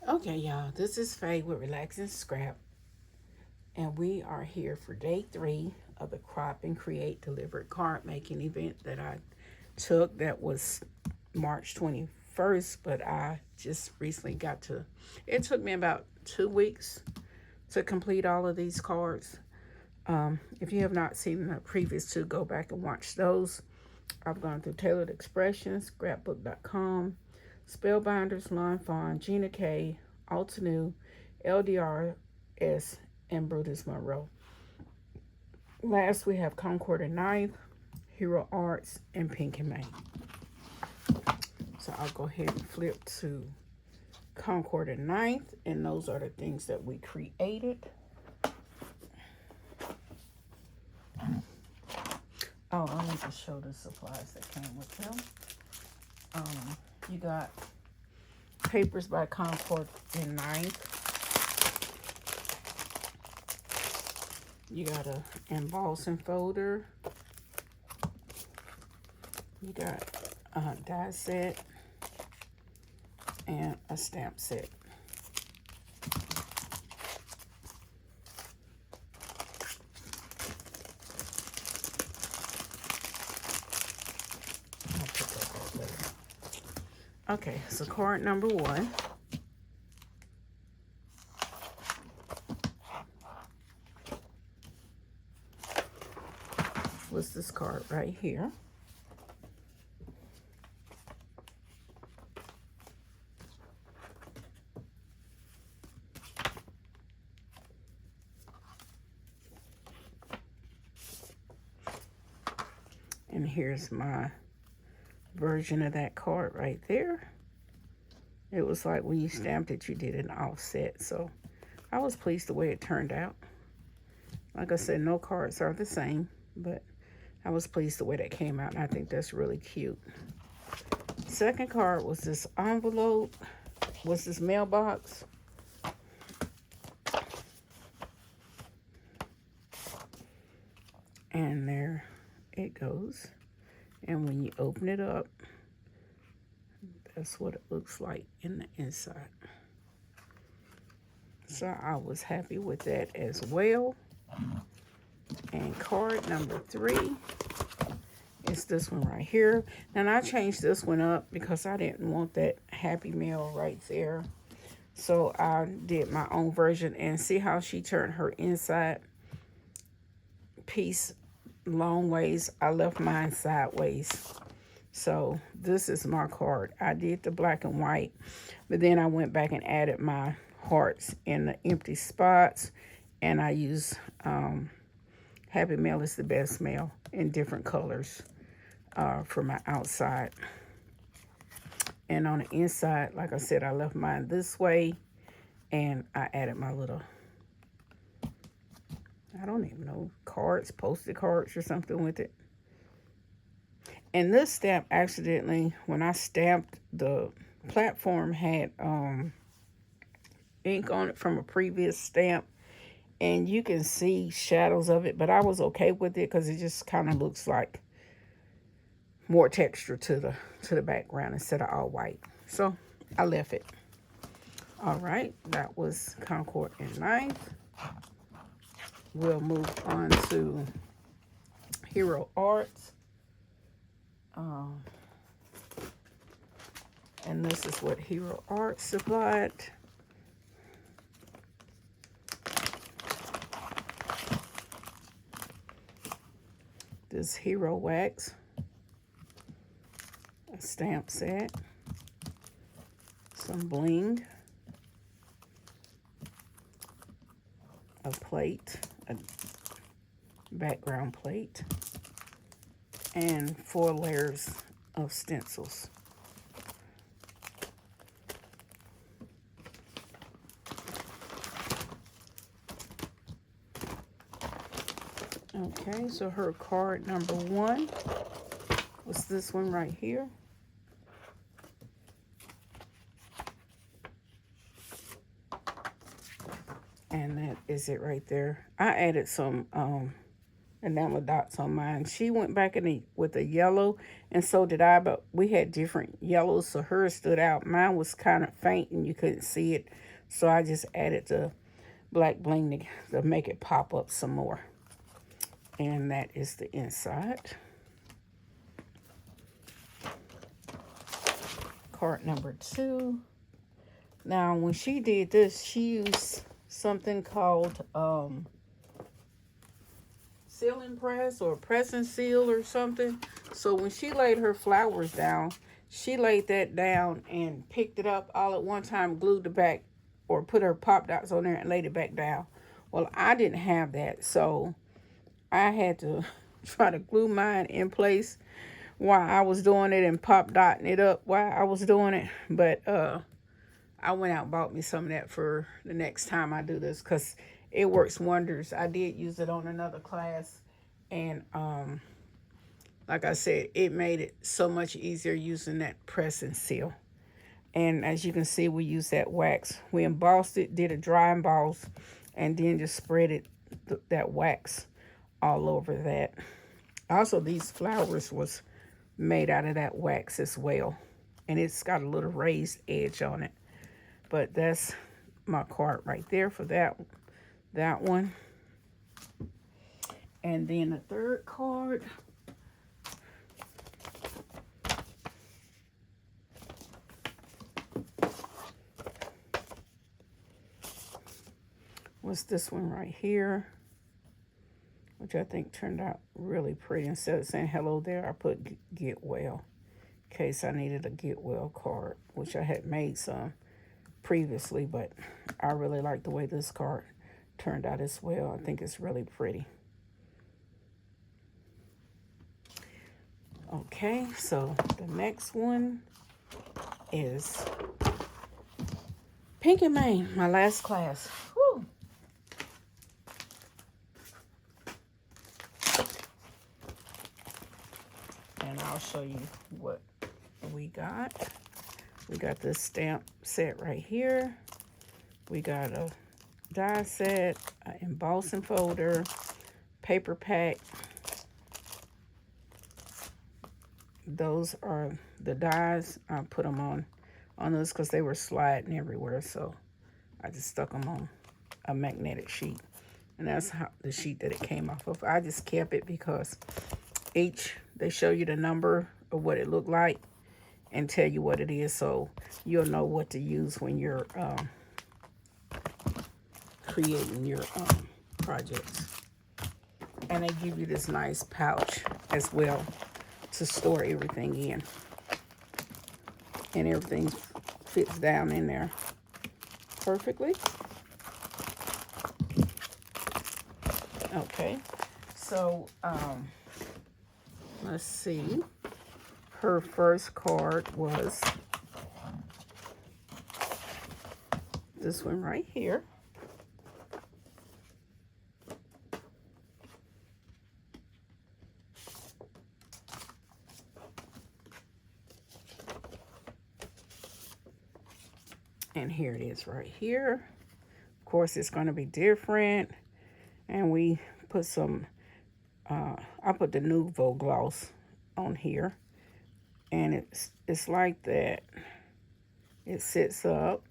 Okay, y'all, this is Faye with Relax and Scrap, and we are here for day 3 of the Crop and Create Delivered card making event that I took. That was March 21st, but I just recently got to, it took me about 2 weeks to complete all of these cards. If you have not seen the previous two, go back and watch those. I've gone through Tailored Expressions, scrapbook.com, Spellbinders, Lawn Fawn, Gina K, Altenew, LDRS, and Brutus Monroe. Last, we have Concord and Ninth, Hero Arts, and Pink and May. So I'll go ahead and flip to Concord and Ninth, and those are the things that we created. Oh, I need to show the supplies that came with them. You got papers by Concord and Ninth. You got a embossing folder. You got a die set and a stamp set. I'll put that back later. Okay, so card number 1. Was this card right here. And here's my version of that card right there. It was like when you stamped it, you did an offset. So I was pleased the way it turned out. Like I said, no cards are the same, but I was pleased the way that came out, and I think that's really cute. Second card was this envelope, was this mailbox. And there it goes. And when you open it up, that's what it looks like in the inside. So I was happy with that as well. And card number 3 is this one right here. And I changed this one up because I didn't want that Happy Mail right there. So I did my own version, and see how she turned her inside piece long ways. I left mine sideways. So this is my card. I did the black and white, but then I went back and added my hearts in the empty spots, and I use Happy Mail is the best mail in different colors for my outside. And on the inside, like I said, I left mine this way, and I added my little, I don't even know, cards, posted cards or something with it. And this stamp accidentally, when I stamped, the platform had ink on it from a previous stamp, and you can see shadows of it, but I was okay with it because it just kind of looks like more texture to the background instead of all white. So I left it. All right, that was Concord and Ninth. We'll move on to Hero Arts. And this is what Hero Arts supplied. This Hero Wax, a stamp set, some bling, a plate, a background plate, and 4 layers of stencils. Okay, so her card number 1 was this one right here. And that is it right there. I added some enamel dots on mine. She went back with a yellow, and so did I, but we had different yellows, so hers stood out. Mine was kind of faint and you couldn't see it, so I just added the black bling to make it pop up some more. And that is the inside. Card number 2. Now, when she did this, she used something called sealing press or press and seal or something. So when she laid her flowers down, she laid that down and picked it up all at one time, glued it back, or put her pop dots on there and laid it back down. Well, I didn't have that, so I had to try to glue mine in place while I was doing it and pop dotting it up while I was doing it. But I went out and bought me some of that for the next time I do this, because it works wonders. I did use it on another class, and like I said, it made it so much easier using that press and seal. And as you can see, we used that wax. We embossed it, did a dry emboss, and then just spread it, that wax all over that. Also, these flowers was made out of that wax as well, and it's got a little raised edge on it. But that's my card right there for that one. And then the third card was this one right here, which I think turned out really pretty. Instead of saying hello there, I put get well, in case I needed a get well card, which I had made some previously, but I really like the way this card turned out as well. I think it's really pretty. Okay, so the next one is Pink and Main, my last class. Whew. And I'll show you what we got. We got this stamp set right here. We got a die set, an embossing folder, paper pack. Those are the dies. I put them on those because they were sliding everywhere, so I just stuck them on a magnetic sheet. And that's the sheet that it came off of. I just kept it because they show you the number of what it looked like and tell you what it is, so you'll know what to use when you're creating your projects. And they give you this nice pouch as well to store everything in, and everything fits down in there perfectly. Okay, so let's see. Her first card was this one right here. And here it is right here. Of course, it's going to be different. And we put some, I put the Nouveau gloss on here. And it's like that. It sits up.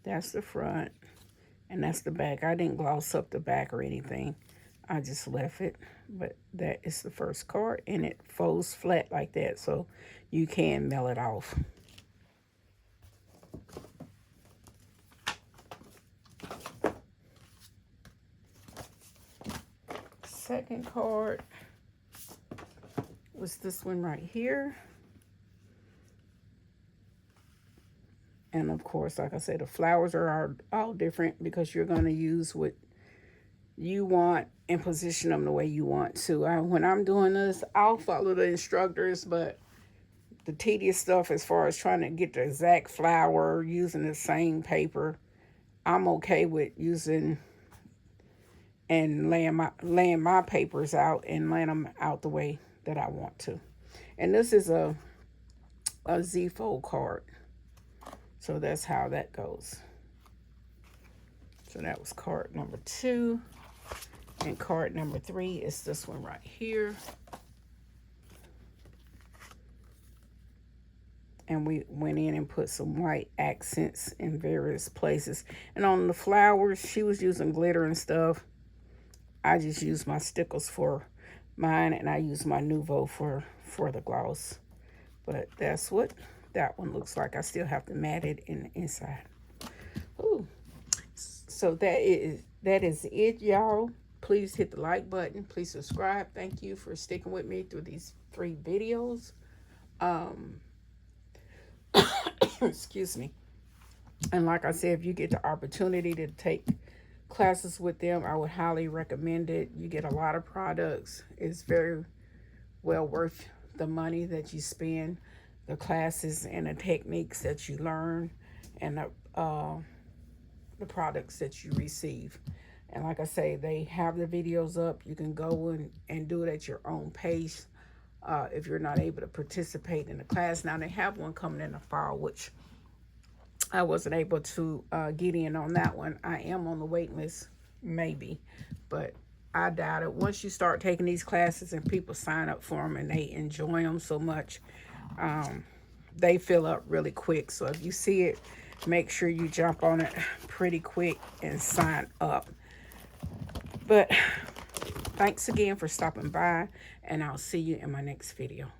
That's the front. And that's the back. I didn't gloss up the back or anything. I just left it. But that is the first card. And it folds flat like that, so you can mail it off. Second card was this one right here. And of course, like I said, the flowers are all different because you're going to use what you want and position them the way you want to. When I'm doing this, I'll follow the instructors, but the tedious stuff as far as trying to get the exact flower using the same paper, I'm okay with using and laying my papers out and laying them out the way that I want to. And this is a Z-fold card. So that's how that goes. So that was card number 2. And card number 3 is this one right here. And we went in and put some white accents in various places. And on the flowers, she was using glitter and stuff. I just used my stickers for mine, and I used my Nouveau for the gloss. But that's what that one looks like. I still have to mat it in the inside. Ooh. So that is it, y'all. Please hit the like button. Please subscribe. Thank you for sticking with me through these 3 videos. Excuse me. And like I said, if you get the opportunity to take classes with them, I would highly recommend it. You get a lot of products. It's very well worth the money that you spend, the classes and the techniques that you learn, and the products that you receive. And like I say, they have the videos up. You can go and do it at your own pace if you're not able to participate in the class. Now, they have one coming in the fall, which I wasn't able to get in on that one. I am on the wait list, maybe, but I doubt it. Once you start taking these classes and people sign up for them and they enjoy them so much, they fill up really quick. So if you see it, make sure you jump on it pretty quick and sign up. But thanks again for stopping by, and I'll see you in my next video.